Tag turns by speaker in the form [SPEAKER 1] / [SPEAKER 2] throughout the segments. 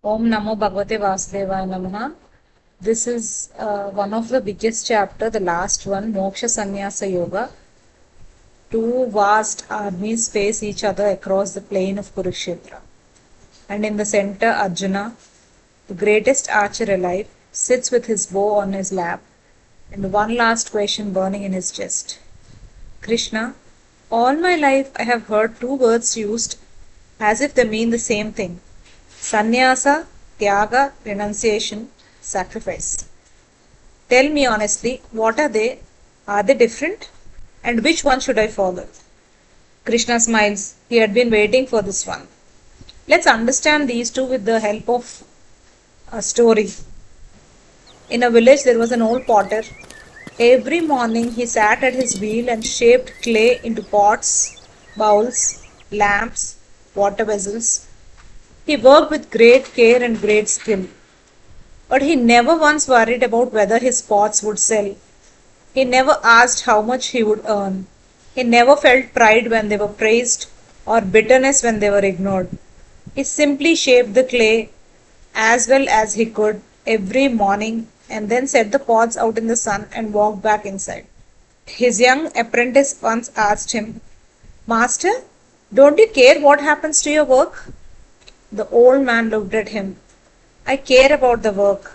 [SPEAKER 1] Om Namo Bhagavate Vasudevaya Namaha. This is one of the biggest chapter, the last one, Moksha Sannyasa Yoga. Two vast armies face each other across the plain of Kurukshetra. And in the center, Arjuna, the greatest archer alive, sits with his bow on his lap and one last question burning in his chest. Krishna, all my life I have heard two words used as if they mean the same thing. Sannyasa, Tyaga, renunciation, sacrifice. Tell me honestly, what are they? Are they different? And which one should I follow? Krishna smiles. He had been waiting for this one. Let's understand these two with the help of a story. In a village, there was an old potter. Every morning, he sat at his wheel and shaped clay into pots, bowls, lamps, water vessels. He worked with great care and great skill. But he never once worried about whether his pots would sell. He never asked how much he would earn. He never felt pride when they were praised or bitterness when they were ignored. He simply shaped the clay as well as he could every morning and then set the pots out in the sun and walked back inside. His young apprentice once asked him, Master, don't you care what happens to your work? The old man looked at him. I care about the work.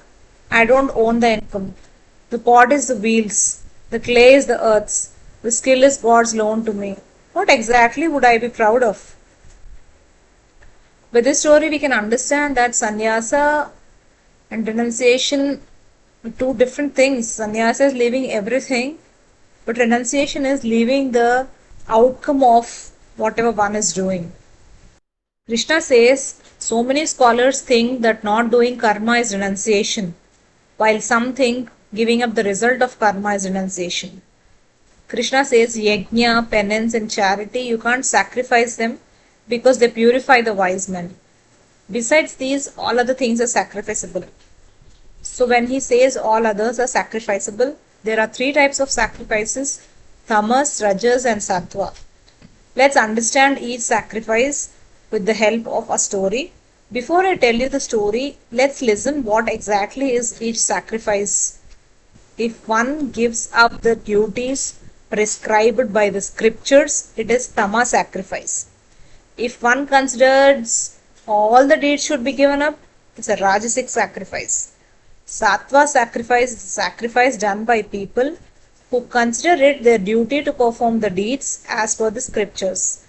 [SPEAKER 1] I don't own the income. The pot is the wheels. The clay is the earth's. The skill is God's loan to me. What exactly would I be proud of? With this story, we can understand that sannyasa and renunciation are two different things. Sannyasa is leaving everything, but renunciation is leaving the outcome of whatever one is doing. Krishna says so many scholars think that not doing karma is renunciation, while some think giving up the result of karma is renunciation. Krishna says yajna, penance, and charity, you can't sacrifice them because they purify the wise man. Besides these, all other things are sacrificable. So when he says all others are sacrificable, there are three types of sacrifices: tamas, rajas, and sattva. Let's understand each sacrifice with the help of a story. Before I tell you the story, let's listen what exactly is each sacrifice. If one gives up the duties prescribed by the scriptures, it is tama sacrifice. If one considers all the deeds should be given up, it's a rajasic sacrifice. Sattva sacrifice is a sacrifice done by people who consider it their duty to perform the deeds as per the scriptures.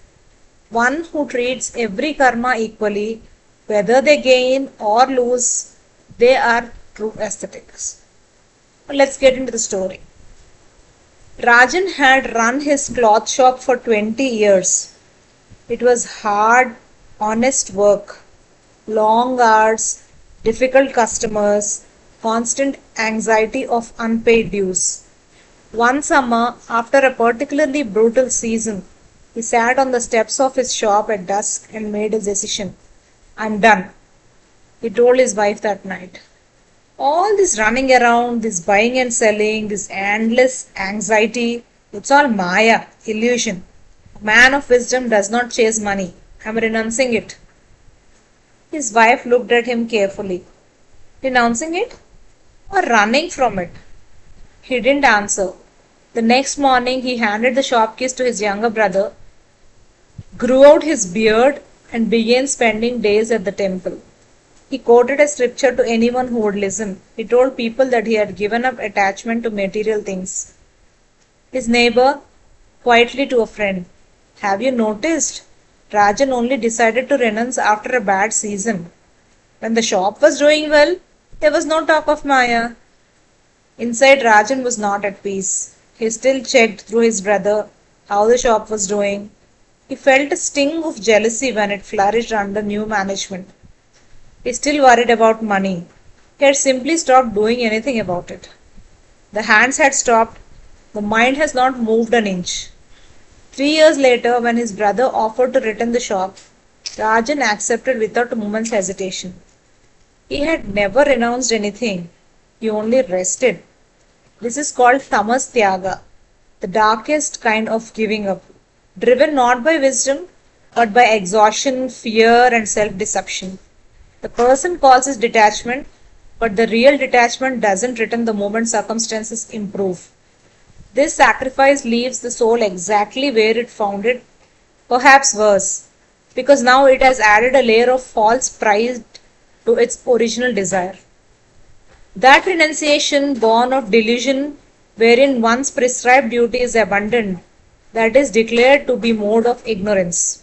[SPEAKER 1] One who treats every karma equally, whether they gain or lose, they are true ascetics. Let's get into the story. Rajan had run his cloth shop for 20 years. It was hard, honest work, long hours, difficult customers, constant anxiety of unpaid dues. One summer, after a particularly brutal season, he sat on the steps of his shop at dusk and made a decision. I'm done, he told his wife that night. All this running around, this buying and selling, this endless anxiety, it's all Maya, illusion. A man of wisdom does not chase money. I'm renouncing it. His wife looked at him carefully. Renouncing it or running from it? He didn't answer. The next morning, he handed the shop keys to his younger brother, grew out his beard, and began spending days at the temple. He quoted a scripture to anyone who would listen. He told people that he had given up attachment to material things. His neighbor, quietly to a friend, have you noticed? Rajan only decided to renounce after a bad season. When the shop was doing well, there was no talk of Maya. Inside, Rajan was not at peace. He still checked through his brother how the shop was doing. He felt a sting of jealousy when it flourished under new management. He still worried about money. He had simply stopped doing anything about it. The hands had stopped. The mind has not moved an inch. 3 years later, when his brother offered to return the shop, Rajan accepted without a moment's hesitation. He had never renounced anything. He only rested. This is called tamas tyaga, the darkest kind of giving up, driven not by wisdom but by exhaustion, fear, and self deception. The person calls it detachment, but the real detachment doesn't return the moment circumstances improve. This sacrifice leaves the soul exactly where it found it, perhaps worse, because now it has added a layer of false pride to its original desire. That renunciation born of delusion, wherein one's prescribed duty is abandoned, that is declared to be mode of ignorance.